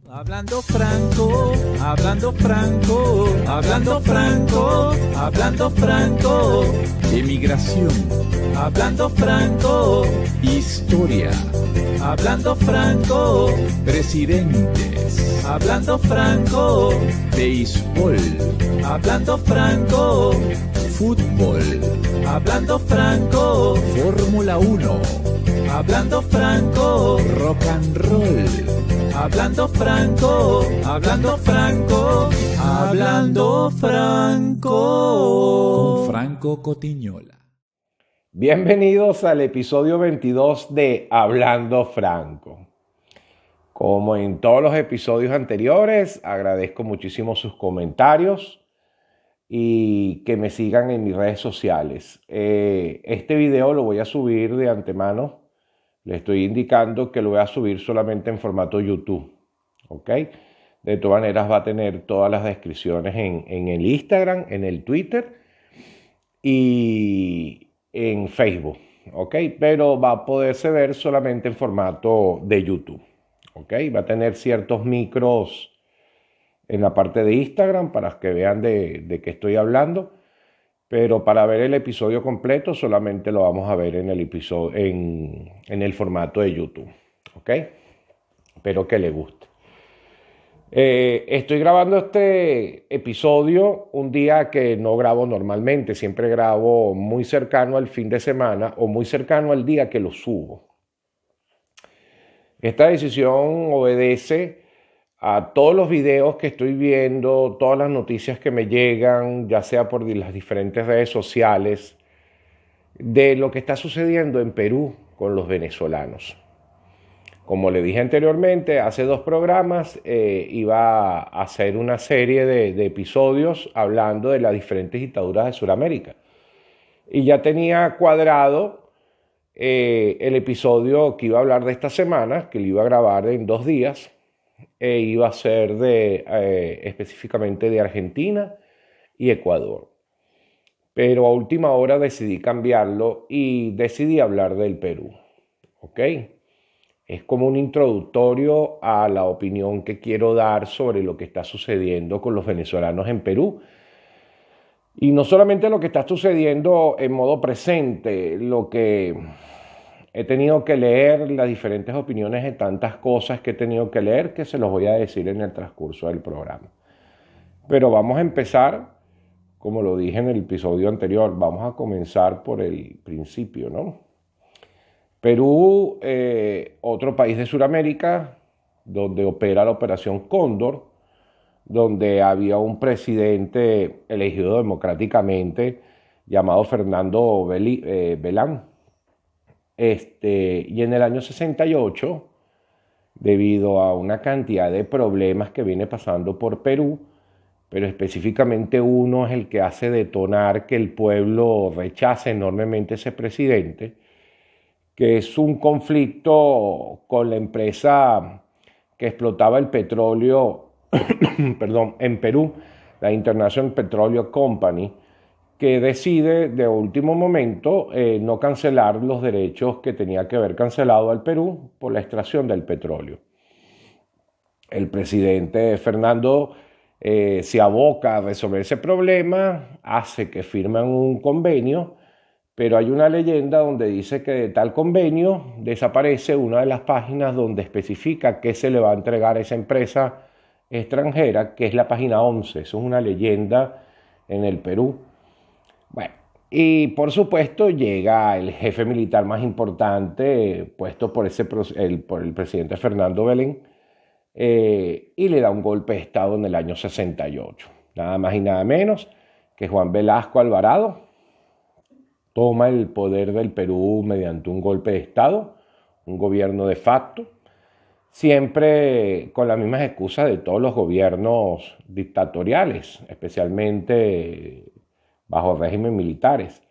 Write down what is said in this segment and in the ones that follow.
Hablando franco, hablando franco, hablando franco, hablando franco, emigración, hablando franco, historia, hablando franco, presidentes, hablando franco, béisbol, hablando franco, fútbol, hablando franco, Fórmula 1, hablando franco, rock and roll. Hablando franco, hablando franco, hablando franco. Con Franco Cotiñola. Bienvenidos al episodio 22 de Hablando Franco. Como en todos los episodios anteriores, agradezco muchísimo sus comentarios y que me sigan en mis redes sociales. Este video lo voy a subir de antemano. Le estoy indicando que lo voy a subir solamente en formato YouTube, ¿ok? De todas maneras va a tener todas las descripciones en el Instagram, en el Twitter y en Facebook, ¿ok? Pero va a poderse ver solamente en formato de YouTube, ¿ok? Va a tener ciertos micros en la parte de Instagram para que vean de qué estoy hablando. Pero para ver el episodio completo solamente lo vamos a ver en el episodio en el formato de YouTube, ¿ok? Espero que les guste. Estoy grabando este episodio un día que no grabo normalmente. Siempre grabo muy cercano al fin de semana o muy cercano al día que lo subo. Esta decisión obedece a todos los videos que estoy viendo, todas las noticias que me llegan, ya sea por las diferentes redes sociales, de lo que está sucediendo en Perú con los venezolanos. Como le dije anteriormente, hace 2 programas iba a hacer una serie de episodios hablando de las diferentes dictaduras de Sudamérica. Y ya tenía cuadrado el episodio que iba a hablar de esta semana, que lo iba a grabar en 2 días, iba a ser específicamente de Argentina y Ecuador. Pero a última hora decidí cambiarlo y decidí hablar del Perú. ¿Ok? Es como un introductorio a la opinión que quiero dar sobre lo que está sucediendo con los venezolanos en Perú. Y no solamente lo que está sucediendo en modo presente, lo que he tenido que leer, las diferentes opiniones de tantas cosas que he tenido que leer, que se los voy a decir en el transcurso del programa. Pero vamos a empezar, como lo dije en el episodio anterior, vamos a comenzar por el principio, ¿no? Perú, otro país de Sudamérica, donde opera la Operación Cóndor, donde había un presidente elegido democráticamente llamado Fernando Belán. Y en el año 68, debido a una cantidad de problemas que viene pasando por Perú, pero específicamente uno es el que hace detonar que el pueblo rechace enormemente a ese presidente, que es un conflicto con la empresa que explotaba el petróleo en Perú, la International Petroleum Company, que decide de último momento no cancelar los derechos que tenía que haber cancelado al Perú por la extracción del petróleo. El presidente Fernando se aboca a resolver ese problema, hace que firmen un convenio, pero hay una leyenda donde dice que de tal convenio desaparece una de las páginas donde especifica qué se le va a entregar a esa empresa extranjera, que es la página 11. Eso es una leyenda en el Perú. Bueno, y por supuesto llega el jefe militar más importante puesto por el presidente Fernando Belén y le da un golpe de Estado en el año 68. Nada más y nada menos que Juan Velasco Alvarado toma el poder del Perú mediante un golpe de Estado, un gobierno de facto, siempre con las mismas excusas de todos los gobiernos dictatoriales, especialmente bajo régimen militares,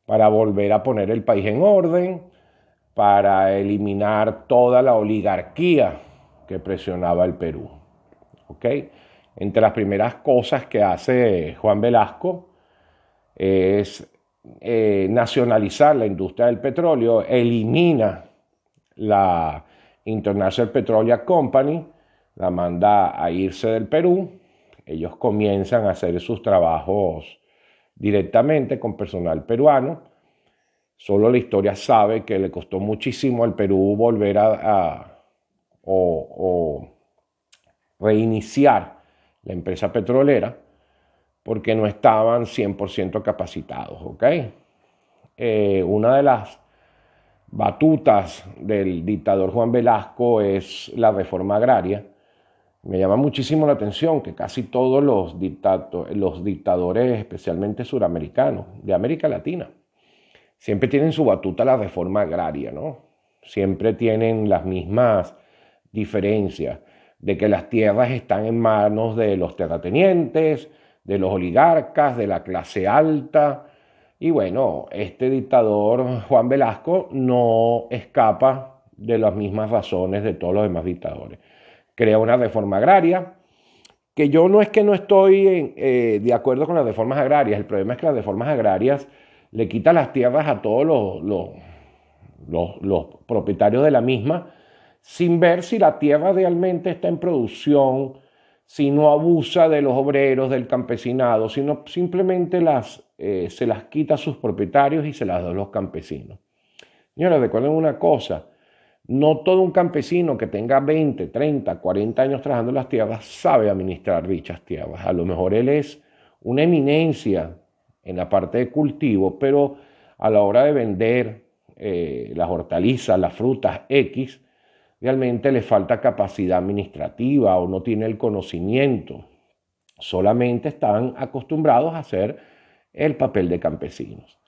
para volver a poner el país en orden, para eliminar toda la oligarquía que presionaba el Perú. ¿Ok? Entre las primeras cosas que hace Juan Velasco es nacionalizar la industria del petróleo, elimina la International Petroleum Company, la manda a irse del Perú. Ellos comienzan a hacer sus trabajos directamente con personal peruano. Solo la historia sabe que le costó muchísimo al Perú volver o reiniciar la empresa petrolera porque no estaban 100% capacitados, ¿ok? Una de las batutas del dictador Juan Velasco es la reforma agraria. Me llama muchísimo la atención que casi todos los dictadores, especialmente suramericanos, de América Latina, siempre tienen su batuta la reforma agraria, ¿no? Siempre tienen las mismas diferencias de que las tierras están en manos de los terratenientes, de los oligarcas, de la clase alta. Y bueno, este dictador Juan Velasco no escapa de las mismas razones de todos los demás dictadores. Crea una reforma agraria, que yo no es que no estoy de acuerdo con las reformas agrarias. El problema es que las reformas agrarias le quitan las tierras a todos los propietarios de la misma, sin ver si la tierra realmente está en producción, si no abusa de los obreros, del campesinado, sino simplemente se las quita a sus propietarios y se las da a los campesinos. Señores, recuerden una cosa, no todo un campesino que tenga 20, 30, 40 años trabajando en las tierras sabe administrar dichas tierras. A lo mejor él es una eminencia en la parte de cultivo, pero a la hora de vender las hortalizas, las frutas X, realmente le falta capacidad administrativa o no tiene el conocimiento. Solamente están acostumbrados a hacer el papel de campesinos.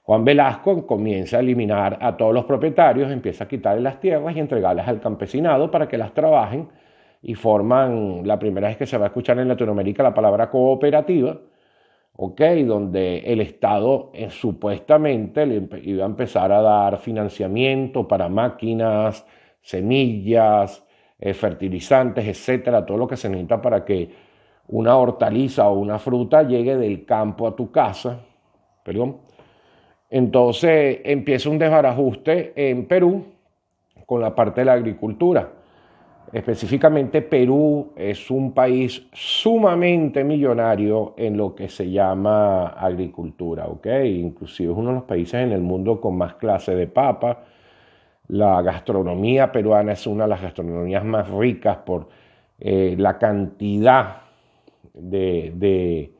Juan Velasco comienza a eliminar a todos los propietarios, empieza a quitarle las tierras y entregarlas al campesinado para que las trabajen y forman, la primera vez que se va a escuchar en Latinoamérica la palabra cooperativa, donde el Estado supuestamente le iba a empezar a dar financiamiento para máquinas, semillas, fertilizantes, etcétera, todo lo que se necesita para que una hortaliza o una fruta llegue del campo a tu casa. Entonces empieza un desbarajuste en Perú con la parte de la agricultura. Específicamente Perú es un país sumamente millonario en lo que se llama agricultura, Inclusive es uno de los países en el mundo con más clase de papa. La gastronomía peruana es una de las gastronomías más ricas por la cantidad de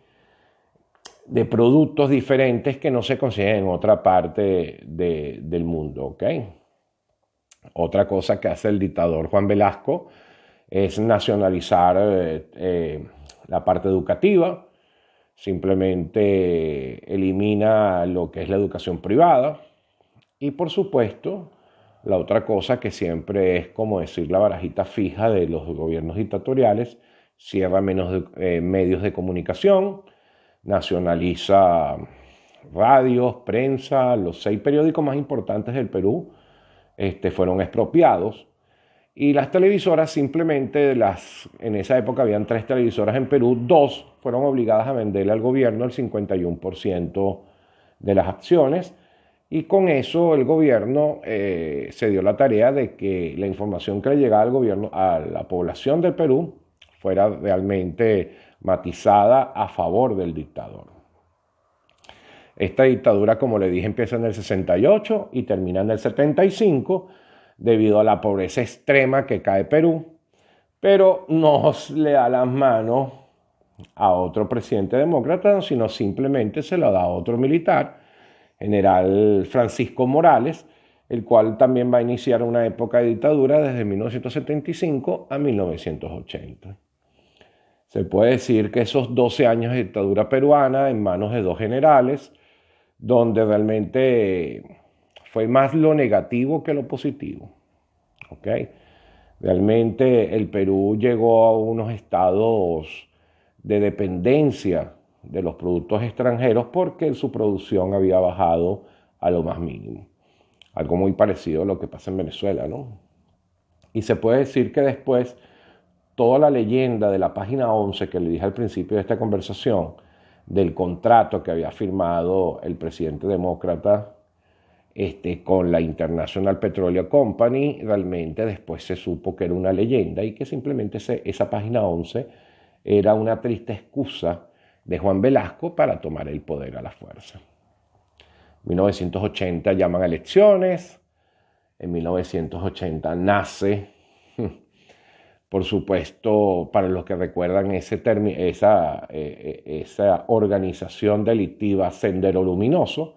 productos diferentes que no se consiguen en otra parte del mundo, Otra cosa que hace el dictador Juan Velasco es nacionalizar la parte educativa, simplemente elimina lo que es la educación privada y por supuesto la otra cosa que siempre es como decir la barajita fija de los gobiernos dictatoriales, cierra medios de comunicación, nacionaliza radios, prensa, los 6 periódicos más importantes del Perú fueron expropiados y las televisoras simplemente, en esa época habían 3 televisoras en Perú, 2 fueron obligadas a venderle al gobierno el 51% de las acciones y con eso el gobierno se dio la tarea de que la información que le llegaba al gobierno, a la población del Perú, fuera realmente matizada a favor del dictador. Esta dictadura, como le dije, empieza en el 68 y termina en el 75 debido a la pobreza extrema que cae Perú, pero no le da las manos a otro presidente demócrata, sino simplemente se lo da a otro militar, general Francisco Morales, el cual también va a iniciar una época de dictadura desde 1975 a 1980. Se puede decir que esos 12 años de dictadura peruana en manos de 2 generales, donde realmente fue más lo negativo que lo positivo. Realmente el Perú llegó a unos estados de dependencia de los productos extranjeros porque su producción había bajado a lo más mínimo. Algo muy parecido a lo que pasa en Venezuela, ¿no? Y se puede decir que después toda la leyenda de la página 11 que le dije al principio de esta conversación, del contrato que había firmado el presidente demócrata con la International Petroleum Company, realmente después se supo que era una leyenda y que simplemente esa página 11 era una triste excusa de Juan Velasco para tomar el poder a la fuerza. En 1980 llaman a elecciones, en 1980 nace, por supuesto, para los que recuerdan esa organización delictiva Sendero Luminoso,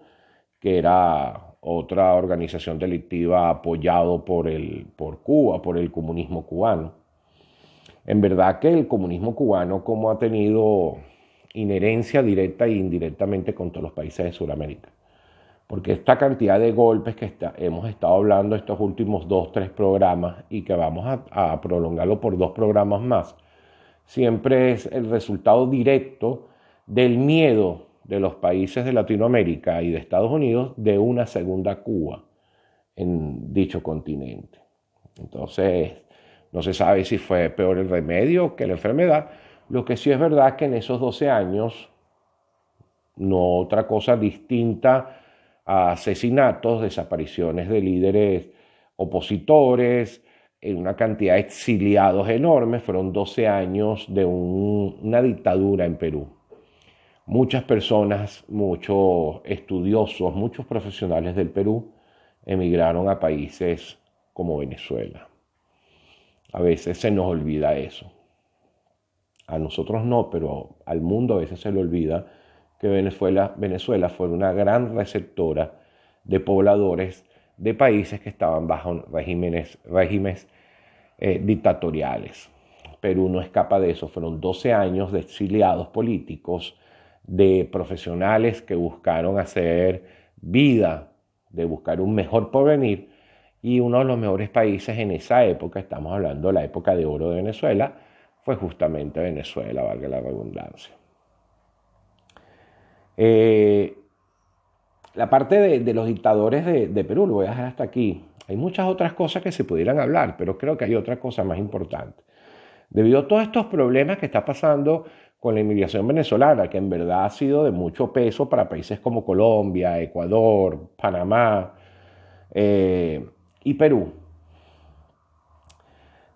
que era otra organización delictiva apoyado por Cuba, por el comunismo cubano. En verdad que el comunismo cubano, como ha tenido inherencia directa e indirectamente con todos los países de Sudamérica. Porque esta cantidad de golpes que hemos estado hablando estos últimos 2-3 programas y que vamos a prolongarlo por 2 programas más, siempre es el resultado directo del miedo de los países de Latinoamérica y de Estados Unidos de una segunda Cuba en dicho continente. Entonces, no se sabe si fue peor el remedio que la enfermedad. Lo que sí es verdad es que en esos 12 años, no otra cosa distinta a asesinatos, desapariciones de líderes opositores, una cantidad de exiliados enormes, fueron 12 años de una dictadura en Perú. Muchas personas, muchos estudiosos, muchos profesionales del Perú emigraron a países como Venezuela. A veces se nos olvida eso. A nosotros no, pero al mundo a veces se le olvida que Venezuela fue una gran receptora de pobladores de países que estaban bajo regímenes dictatoriales. Perú no escapa de eso. Fueron 12 años de exiliados políticos, de profesionales que buscaron hacer vida, de buscar un mejor porvenir, y uno de los mejores países en esa época, estamos hablando de la época de oro de Venezuela, fue justamente Venezuela, valga la redundancia. La parte de los dictadores de Perú lo voy a dejar hasta aquí. Hay muchas otras cosas que se pudieran hablar, pero creo que hay otra cosa más importante. Debido a todos estos problemas que está pasando con la inmigración venezolana, que en verdad ha sido de mucho peso para países como Colombia, Ecuador, Panamá y Perú.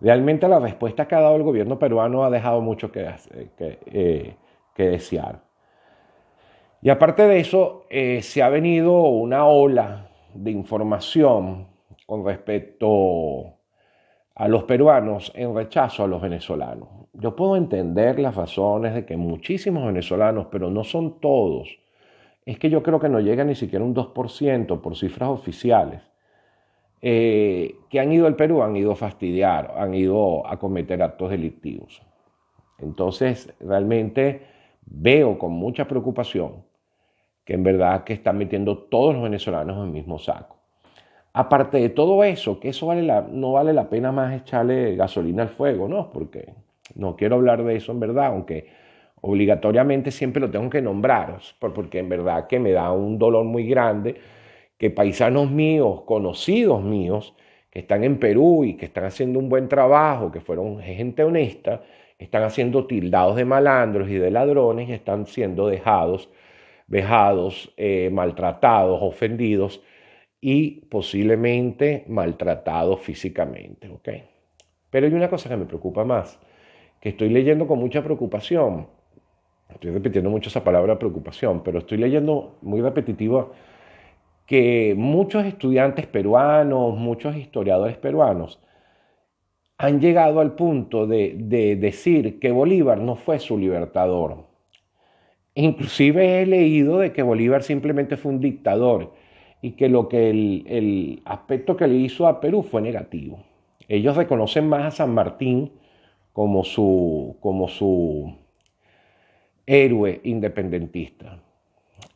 Realmente la respuesta que ha dado el gobierno peruano ha dejado mucho que desear. Y aparte de eso, se ha venido una ola de información con respecto a los peruanos en rechazo a los venezolanos. Yo puedo entender las razones de que muchísimos venezolanos, pero no son todos, es que yo creo que no llega ni siquiera un 2% por cifras oficiales, que han ido al Perú, han ido a fastidiar, han ido a cometer actos delictivos. Entonces, realmente veo con mucha preocupación que en verdad que están metiendo todos los venezolanos en el mismo saco. Aparte de todo eso, que eso no vale la pena más echarle gasolina al fuego, ¿no? Porque no quiero hablar de eso en verdad, aunque obligatoriamente siempre lo tengo que nombrar, porque en verdad que me da un dolor muy grande que paisanos míos, conocidos míos, que están en Perú y que están haciendo un buen trabajo, que fueron gente honesta, están siendo tildados de malandros y de ladrones y están siendo vejados, maltratados, ofendidos y posiblemente maltratados físicamente, ¿ok? Pero hay una cosa que me preocupa más, que estoy leyendo con mucha preocupación. Estoy repitiendo mucho esa palabra preocupación, pero estoy leyendo muy repetitivo que muchos estudiantes peruanos, muchos historiadores peruanos han llegado al punto de decir que Bolívar no fue su libertador. Inclusive he leído de que Bolívar simplemente fue un dictador y que el aspecto que le hizo a Perú fue negativo. Ellos reconocen más a San Martín como su héroe independentista.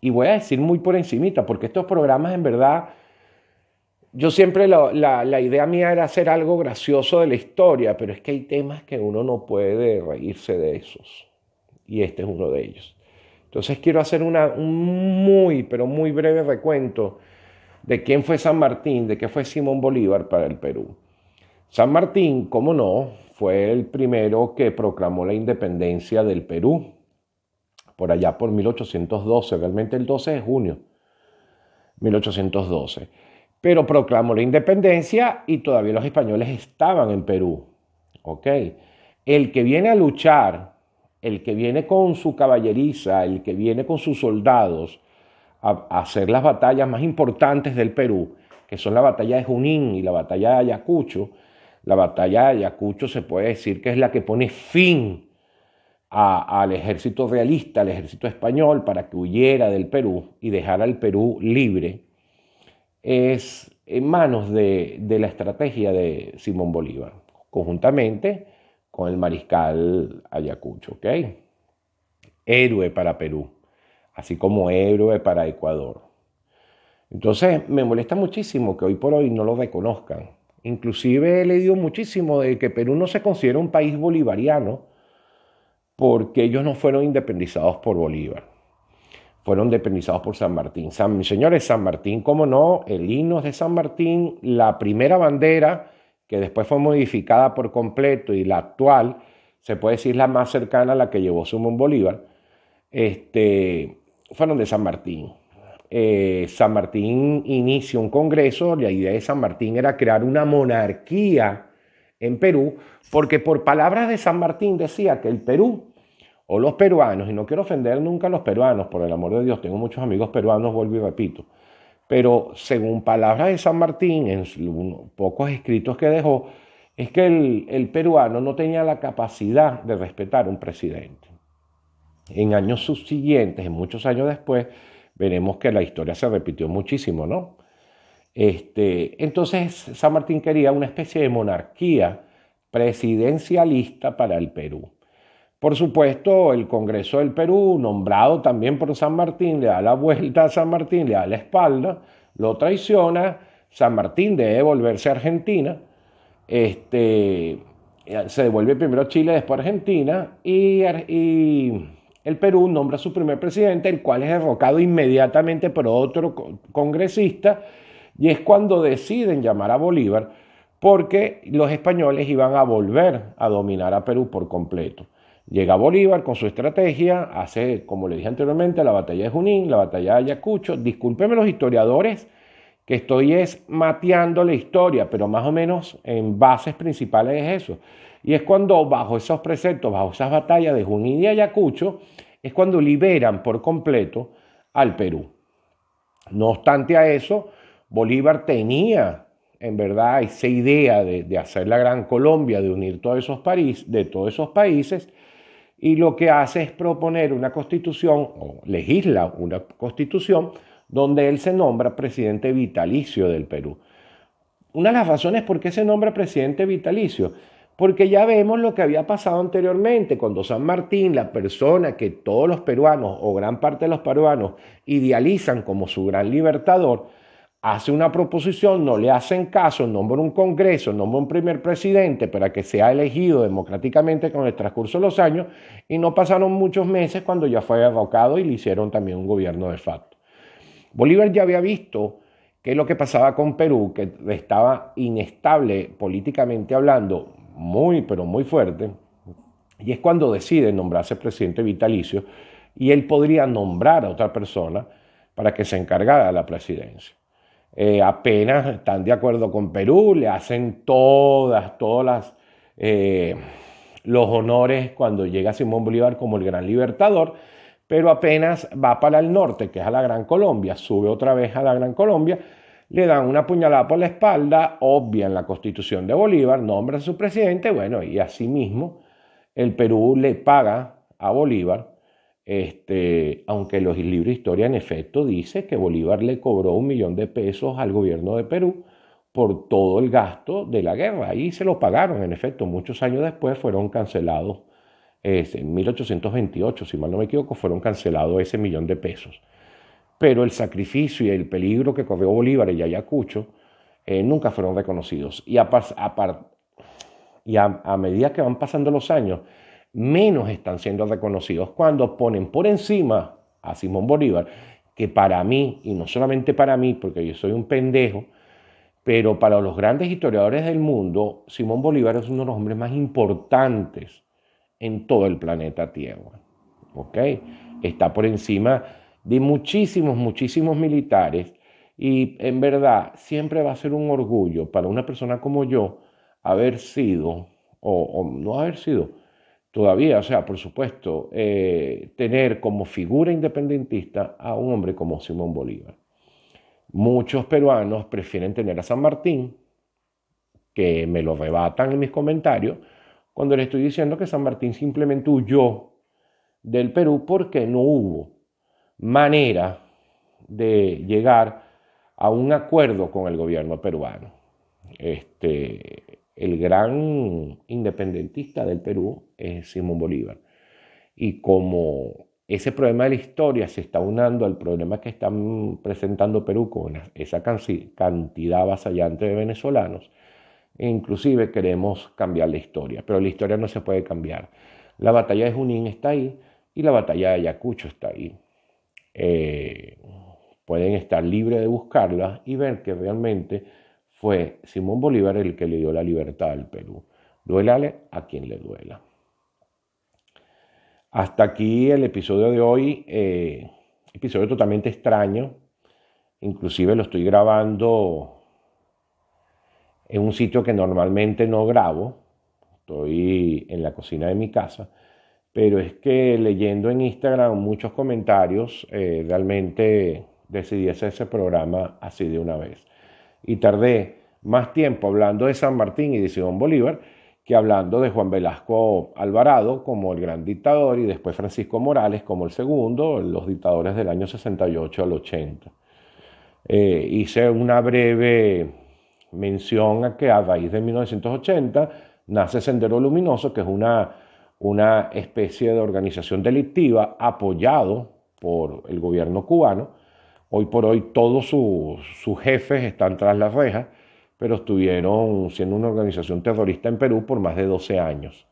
Y voy a decir muy por encimita, porque estos programas en verdad, yo siempre la idea mía era hacer algo gracioso de la historia, pero es que hay temas que uno no puede reírse de esos. Y este es uno de ellos. Entonces quiero hacer un muy, pero muy breve recuento de quién fue San Martín, de qué fue Simón Bolívar para el Perú. San Martín, cómo no, fue el primero que proclamó la independencia del Perú, por allá por 1812, realmente el 12 de junio. 1812. Pero proclamó la independencia y todavía los españoles estaban en Perú. ¿Ok? El que viene a luchar, el que viene con su caballeriza, el que viene con sus soldados a hacer las batallas más importantes del Perú, que son la batalla de Junín y la batalla de Ayacucho. La batalla de Ayacucho se puede decir que es la que pone fin al ejército realista, al ejército español, para que huyera del Perú y dejara al Perú libre. Es en manos de la estrategia de Simón Bolívar, conjuntamente con el mariscal Ayacucho, ¿ok? Héroe para Perú, así como héroe para Ecuador. Entonces me molesta muchísimo que hoy por hoy no lo reconozcan. Inclusive he leído muchísimo de que Perú no se considera un país bolivariano porque ellos no fueron independizados por Bolívar. Fueron independizados por San Martín. Señores, San Martín, cómo no, el himno es de San Martín, la primera bandera, que después fue modificada por completo, y la actual, se puede decir la más cercana a la que llevó Simón Bolívar, fueron de San Martín. San Martín inicia un congreso, la idea de San Martín era crear una monarquía en Perú, porque por palabras de San Martín decía que el Perú, o los peruanos, y no quiero ofender nunca a los peruanos, por el amor de Dios, tengo muchos amigos peruanos, vuelvo y repito, pero según palabras de San Martín, en pocos escritos que dejó, es que el peruano no tenía la capacidad de respetar a un presidente. En años subsiguientes, en muchos años después, veremos que la historia se repitió muchísimo, ¿no? Entonces, San Martín quería una especie de monarquía presidencialista para el Perú. Por supuesto, el Congreso del Perú, nombrado también por San Martín, le da la vuelta a San Martín, le da la espalda, lo traiciona. San Martín debe volverse a Argentina. Se devuelve primero a Chile, después a Argentina, y el Perú nombra a su primer presidente, el cual es derrocado inmediatamente por otro congresista, y es cuando deciden llamar a Bolívar, porque los españoles iban a volver a dominar a Perú por completo. Llega Bolívar con su estrategia, hace, como le dije anteriormente, la batalla de Junín, la batalla de Ayacucho. Discúlpenme los historiadores, que estoy mateando la historia, pero más o menos en bases principales es eso. Y es cuando bajo esos preceptos, bajo esas batallas de Junín y Ayacucho, es cuando liberan por completo al Perú. No obstante a eso, Bolívar tenía en verdad esa idea de hacer la Gran Colombia, de unir todos esos países, y lo que hace es proponer una constitución, o legisla una constitución, donde él se nombra presidente vitalicio del Perú. Una de las razones por qué se nombra presidente vitalicio, porque ya vemos lo que había pasado anteriormente, cuando San Martín, la persona que todos los peruanos, o gran parte de los peruanos, idealizan como su gran libertador, hace una proposición, no le hacen caso, nombra un congreso, nombra un primer presidente para que sea elegido democráticamente con el transcurso de los años, y no pasaron muchos meses cuando ya fue derrocado y le hicieron también un gobierno de facto. Bolívar ya había visto qué es lo que pasaba con Perú, que estaba inestable políticamente hablando, pero muy fuerte, y es cuando decide nombrarse presidente vitalicio, y él podría nombrar a otra persona para que se encargara de la presidencia. Apenas están de acuerdo con Perú, le hacen todos los honores cuando llega Simón Bolívar como el gran libertador, pero apenas va para el norte, que es a la Gran Colombia, sube otra vez a la Gran Colombia, le dan una puñalada por la espalda, obvian la constitución de Bolívar, nombran a su presidente, bueno, y asimismo el Perú le paga a Bolívar, aunque los libros de historia en efecto dice que Bolívar le cobró $1 millón al gobierno de Perú por todo el gasto de la guerra. Ahí se lo pagaron, en efecto, muchos años después fueron cancelados, en 1828, si mal no me equivoco, fueron cancelados ese $1 millón. Pero el sacrificio y el peligro que corrió Bolívar y Ayacucho nunca fueron reconocidos. Y a medida que van pasando los años, menos están siendo reconocidos cuando ponen por encima a Simón Bolívar, que para mí, y no solamente para mí, porque yo soy un pendejo, pero para los grandes historiadores del mundo, Simón Bolívar es uno de los hombres más importantes en todo el planeta Tierra. ¿Ok? Está por encima de muchísimos militares Y en verdad, siempre va a ser un orgullo para una persona como yo haber sido, o no haber sido, todavía, o sea, por supuesto, tener como figura independentista a un hombre como Simón Bolívar. Muchos peruanos prefieren tener a San Martín, que me lo rebatan en mis comentarios, cuando le estoy diciendo que San Martín simplemente huyó del Perú porque no hubo manera de llegar a un acuerdo con el gobierno peruano. El gran independentista del Perú es Simón Bolívar. Y como ese problema de la historia se está unando al problema que están presentando Perú con esa cantidad avasallante de venezolanos, inclusive queremos cambiar la historia, pero la historia no se puede cambiar. La batalla de Junín está ahí y la batalla de Ayacucho está ahí. Pueden estar libres de buscarla y ver que realmente fue Simón Bolívar el que le dio la libertad al Perú. Duélale a quien le duela. Hasta aquí el episodio de hoy, episodio totalmente extraño. Inclusive lo estoy grabando en un sitio que normalmente no grabo. Estoy en la cocina de mi casa. Pero es que leyendo en Instagram muchos comentarios, realmente decidí hacer ese programa así de una vez. Y tardé más tiempo hablando de San Martín y de Simón Bolívar que hablando de Juan Velasco Alvarado como el gran dictador y después Francisco Morales como el segundo, los dictadores del año 68 al 80. Hice una breve mención a que a raíz de 1980 nace Sendero Luminoso, que es una especie de organización delictiva apoyado por el gobierno cubano. Hoy por hoy todos sus jefes están tras las rejas, pero estuvieron siendo una organización terrorista en Perú por más de 12 años.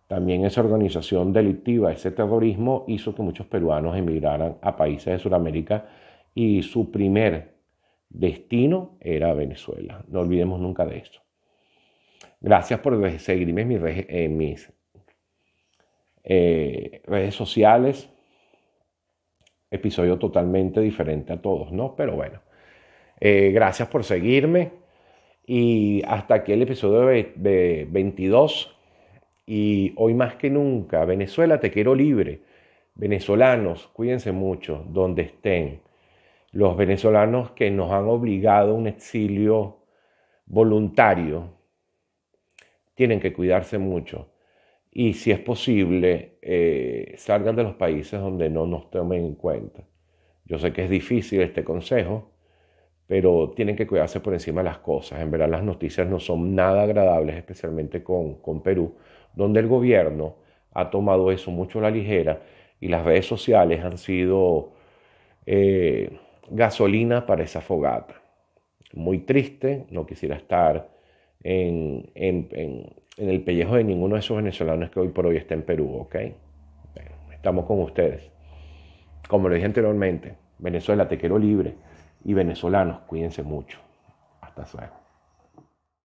También esa organización delictiva, ese terrorismo, hizo que muchos peruanos emigraran a países de Sudamérica y su primer destino era Venezuela. No olvidemos nunca de eso. Gracias por seguirme en mis redes sociales. Episodio totalmente diferente a todos, ¿no? Pero bueno, gracias por seguirme y hasta aquí el episodio de 22 y hoy más que nunca, Venezuela, te quiero libre. Venezolanos, cuídense mucho donde estén. Los venezolanos que nos han obligado a un exilio voluntario tienen que cuidarse mucho. Y si es posible, salgan de los países donde no nos tomen en cuenta. Yo sé que es difícil este consejo, pero tienen que cuidarse por encima de las cosas. En verdad las noticias no son nada agradables, especialmente con Perú, donde el gobierno ha tomado eso mucho a la ligera y las redes sociales han sido gasolina para esa fogata. Muy triste, no quisiera estar en el pellejo de ninguno de esos venezolanos que hoy por hoy está en Perú, ¿ok? Bueno, estamos con ustedes. Como lo dije anteriormente, Venezuela, te quiero libre. Y venezolanos, cuídense mucho. Hasta luego.